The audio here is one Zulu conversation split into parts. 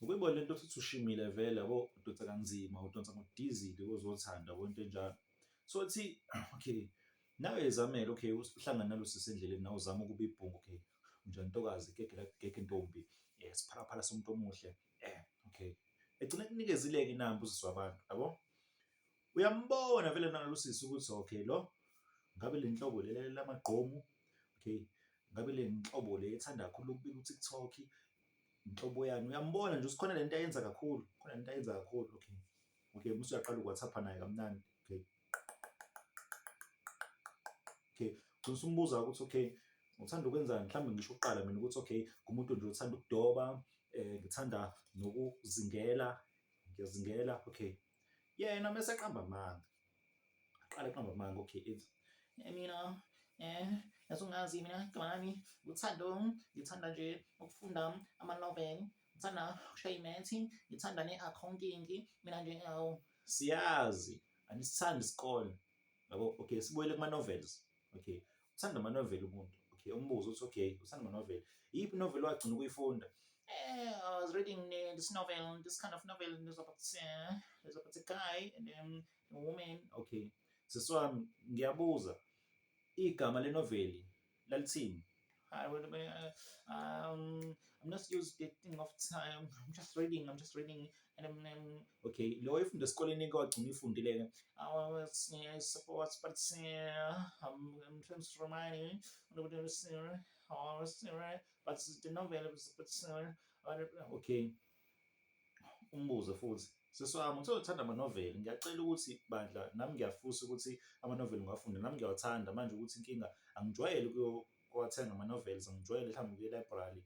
ukuyibona lento futhi ushimile vele yabo, udonsa kanzima, udonsa ngokudizile uzothanda into enjalo. So thi okay, nawe zamele, okay, uhlangana nalo sisi endleleni nawe uzama ukuba ibhungu, okay, unjani ntokazi, gege ntombi, siphalaphala somuntu omuhle, okay. Egcina ekunikezile-ke inamba usisi wabantu, yabo. Uyambona vele nalo sisi ukuthi okay, lo ngabe le nhlobo le lamagqomu, okay, ngabe le nhlobo le ethanda kakhulu ukubika u-TikTok, inhlobo yani. Uyambona nje ukuthi khona lento ayenza kakhulu, khona lento ayenza kakhulu, okay. Okay, bese uyaqala uku-WhatsApp-a naye kamnandi, okay. Okay, ugcine usumbuza ukuthi okay, uthanda ukwenzani? Mhlawumbe ngisho ukuqala mina ukuthi okay, ngumuntu nje othanda ukudoba, ngithanda nokuzingela, ngiyazingela, okay. Yena mese eqamba amanga, aqale eqamba amanga, okay, ethi mina yasungazi mina igama lami uThando, ngithanda nje ukufunda ama-novel, ngithanda ukushaya imethi, ngithanda ne-accounting, mina nje siyazi anisithandi isikole, yabo. Okay, sibuyele kuma-novels, okay. Uthanda ama-novel umuntu, okay, umbuze ukuthi okay, uthanda ama-novel, iyiphi i-novel wagcina ukuyifunda? I was reading this novel, this kind of novel, there's about a guy and a woman, okay. Sisi wami, ngiyabuza, igama lenoveli lalithini? I'm not used to thinking of time. I'm just reading. And okay, lo wayefunda esikoleni wagcina uyifundile-ke. I suppose, but I'm trying to remind you, but the novel was okay. Umbuzo futhi, sisi wami, uthe uthanda ama-novel, ngiyacela ukuthi bandla nami ngiyafisa ukuthi ama-novel ngiwafunde, nami ngiyawathanda manje, ukuthi inkinga angijwayele ukuwathenga ama-novels, angijwayele mhlawumbe ukuya e-library.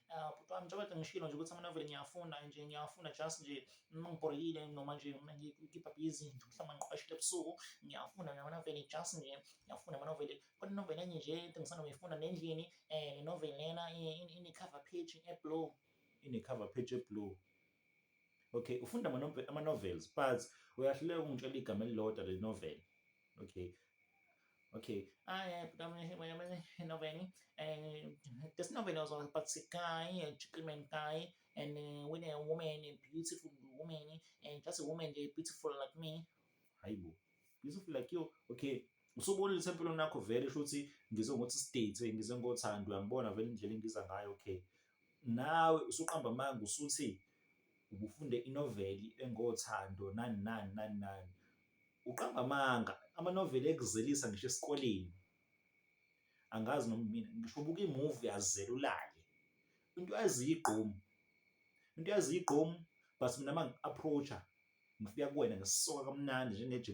Bhuti wami, njengoba ngishilo nje ukuthi ama-novel ngiyafunda just nje uma ngibhorekile noma nje ngikhipha busy, mhlawumbe ngiqwashile ebusuku, ngiyafunda ama-novel just nje, ngiyafunda ama-novel. Kodwa i-novel enye nje into engisanda kuyifunda endlini, i-novel lena ine-cover page e-blue, ine-cover page e-blue. Okay, ufunda ama-novels but uyahluleka ukungitshela igama elilodwa le novel, okay. Okay, novel. This novel was about a guy, a gentleman guy, and with a woman, a beautiful woman, and just a woman, beautiful like me. Hayibo, beautiful like you. Okay, usubonile isempilo nakho vele shuthi ngize ngothi state, ngize ngothando, uyangibona vele indlela engiza ngayo, okay. Nawe usuqamba amanga usuthi ubufunde inoveli engothando nani. Uqamba amanga, ama-novel ekuzelisa ngisho esikoleni. Angazi noma mina ngisho ubuka imuvi yazizela ulale. Into yaziyo igqomu, but mina mangi-approach-a ngifika kuwena ngesisoka kamnandi